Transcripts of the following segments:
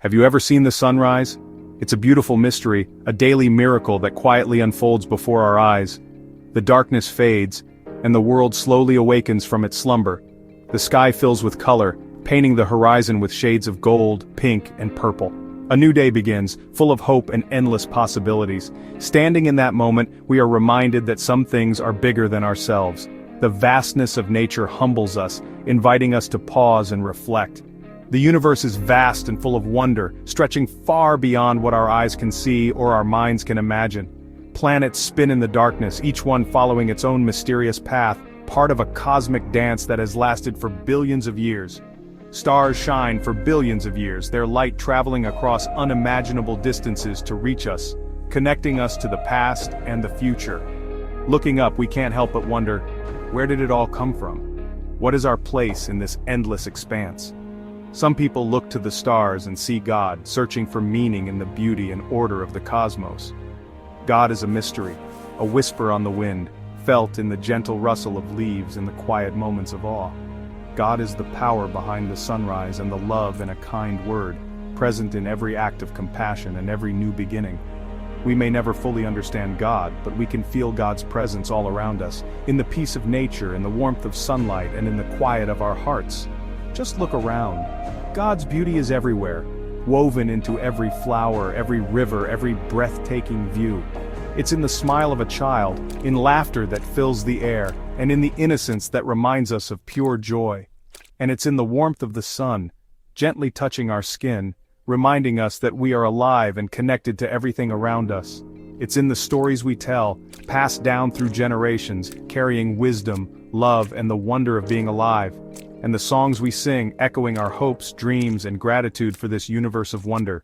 Have you ever seen the sunrise? It's a beautiful mystery, a daily miracle that quietly unfolds before our eyes. The darkness fades, and the world slowly awakens from its slumber. The sky fills with color, painting the horizon with shades of gold, pink, and purple. A new day begins, full of hope and endless possibilities. Standing in that moment, we are reminded that some things are bigger than ourselves. The vastness of nature humbles us, inviting us to pause and reflect. The universe is vast and full of wonder, stretching far beyond what our eyes can see or our minds can imagine. Planets spin in the darkness, each one following its own mysterious path, part of a cosmic dance that has lasted for billions of years. Stars shine for billions of years, their light traveling across unimaginable distances to reach us, connecting us to the past and the future. Looking up, we can't help but wonder, where did it all come from? What is our place in this endless expanse? Some people look to the stars and see God, searching for meaning in the beauty and order of the cosmos. God is a mystery, a whisper on the wind, felt in the gentle rustle of leaves and the quiet moments of awe. God is the power behind the sunrise and the love in a kind word, present in every act of compassion and every new beginning. We may never fully understand God, but we can feel God's presence all around us, in the peace of nature, in the warmth of sunlight, and in the quiet of our hearts. Just look around. God's beauty is everywhere, woven into every flower, every river, every breathtaking view. It's in the smile of a child, in laughter that fills the air, and in the innocence that reminds us of pure joy. And it's in the warmth of the sun, gently touching our skin, reminding us that we are alive and connected to everything around us. It's in the stories we tell, passed down through generations, carrying wisdom, love, and the wonder of being alive. And the songs we sing, echoing our hopes, dreams, and gratitude for this universe of wonder.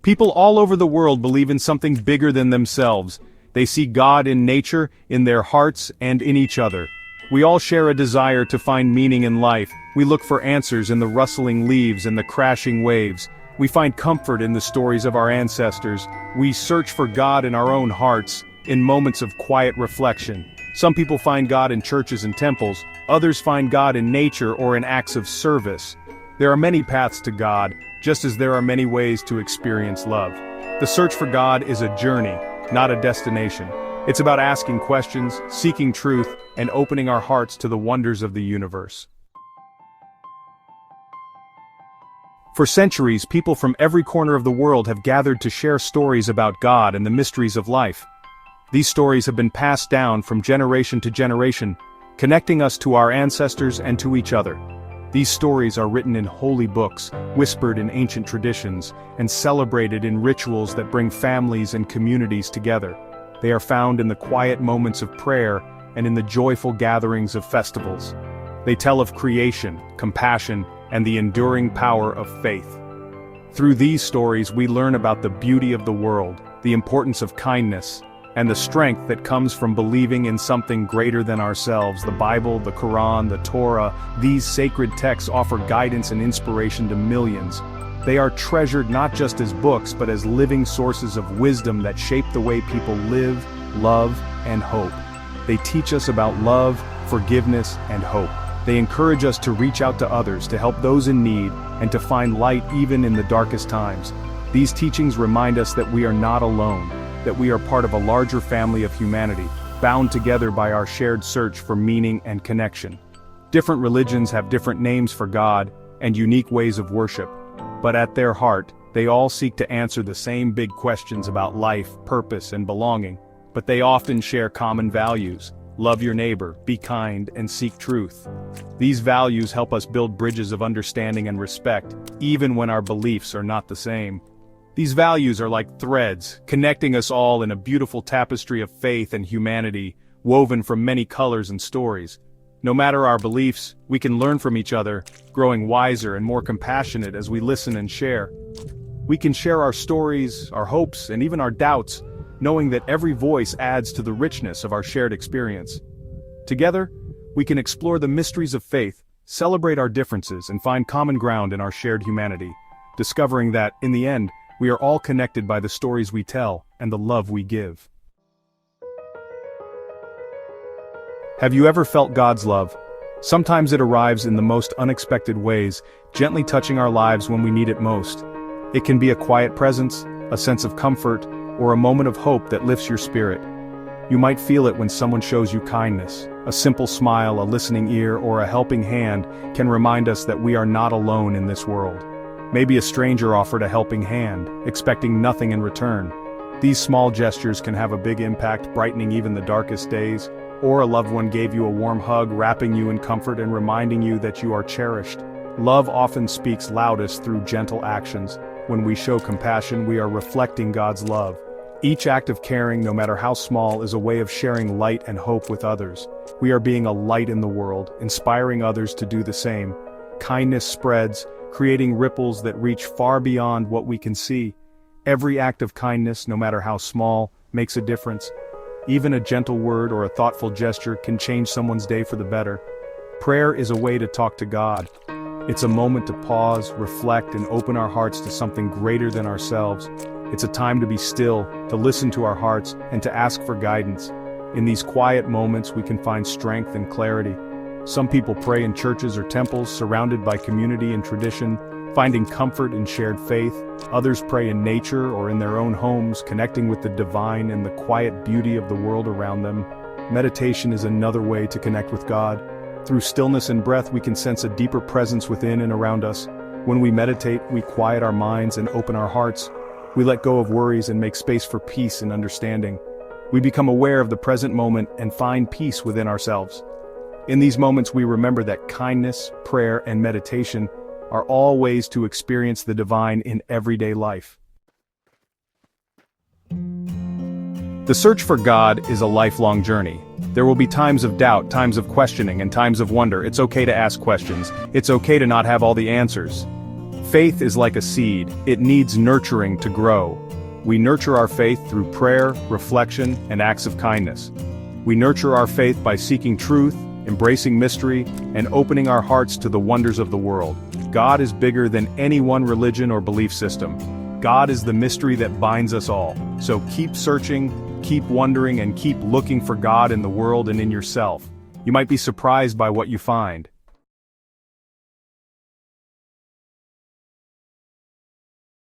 People all over the world believe in something bigger than themselves. They see God in nature, in their hearts, and in each other. We all share a desire to find meaning in life. We look for answers in the rustling leaves and the crashing waves. We find comfort in the stories of our ancestors. We search for God in our own hearts, in moments of quiet reflection. Some people find God in churches and temples, others find God in nature or in acts of service. There are many paths to God, just as there are many ways to experience love. The search for God is a journey, not a destination. It's about asking questions, seeking truth, and opening our hearts to the wonders of the universe. For centuries, people from every corner of the world have gathered to share stories about God and the mysteries of life. These stories have been passed down from generation to generation, connecting us to our ancestors and to each other. These stories are written in holy books, whispered in ancient traditions, and celebrated in rituals that bring families and communities together. They are found in the quiet moments of prayer and in the joyful gatherings of festivals. They tell of creation, compassion, and the enduring power of faith. Through these stories, we learn about the beauty of the world, the importance of kindness, and the strength that comes from believing in something greater than ourselves. The Bible, the Quran, the Torah, these sacred texts offer guidance and inspiration to millions. They are treasured not just as books, but as living sources of wisdom that shape the way people live, love, and hope. They teach us about love, forgiveness, and hope. They encourage us to reach out to others, to help those in need, and to find light even in the darkest times. These teachings remind us that we are not alone, that we are part of a larger family of humanity, bound together by our shared search for meaning and connection. Different religions have different names for God and unique ways of worship, but at their heart, they all seek to answer the same big questions about life, purpose, and belonging. But they often share common values: love your neighbor, be kind, and seek truth. These values help us build bridges of understanding and respect, even when our beliefs are not the same. These values are like threads, connecting us all in a beautiful tapestry of faith and humanity, woven from many colors and stories. No matter our beliefs, we can learn from each other, growing wiser and more compassionate as we listen and share. We can share our stories, our hopes, and even our doubts, knowing that every voice adds to the richness of our shared experience. Together, we can explore the mysteries of faith, celebrate our differences, and find common ground in our shared humanity, discovering that, in the end, we are all connected by the stories we tell and the love we give. Have you ever felt God's love? Sometimes it arrives in the most unexpected ways, gently touching our lives when we need it most. It can be a quiet presence, a sense of comfort, or a moment of hope that lifts your spirit. You might feel it when someone shows you kindness. A simple smile, a listening ear, or a helping hand can remind us that we are not alone in this world. Maybe a stranger offered a helping hand, expecting nothing in return. These small gestures can have a big impact, brightening even the darkest days. Or a loved one gave you a warm hug, wrapping you in comfort and reminding you that you are cherished. Love often speaks loudest through gentle actions. When we show compassion, we are reflecting God's love. Each act of caring, no matter how small, is a way of sharing light and hope with others. We are being a light in the world, inspiring others to do the same. Kindness spreads, creating ripples that reach far beyond what we can see. Every act of kindness, no matter how small, makes a difference. Even a gentle word or a thoughtful gesture can change someone's day for the better. Prayer is a way to talk to God. It's a moment to pause, reflect, and open our hearts to something greater than ourselves. It's a time to be still, to listen to our hearts, and to ask for guidance. In these quiet moments we can find strength and clarity. Some people pray in churches or temples, surrounded by community and tradition, finding comfort in shared faith. Others pray in nature or in their own homes, connecting with the divine and the quiet beauty of the world around them. Meditation is another way to connect with God. Through stillness and breath we can sense a deeper presence within and around us. When we meditate, we quiet our minds and open our hearts. We let go of worries and make space for peace and understanding. We become aware of the present moment and find peace within ourselves. In these moments we remember that kindness, prayer, and meditation are all ways to experience the divine in everyday life. The search for God is a lifelong journey. There will be times of doubt, times of questioning, and times of wonder. It's okay to ask questions. It's okay to not have all the answers. Faith is like a seed. It needs nurturing to grow. We nurture our faith through prayer, reflection, and acts of kindness. We nurture our faith by seeking truth, embracing mystery, and opening our hearts to the wonders of the world. God is bigger than any one religion or belief system. God is the mystery that binds us all. So keep searching, keep wondering, and keep looking for God in the world and in yourself. You might be surprised by what you find.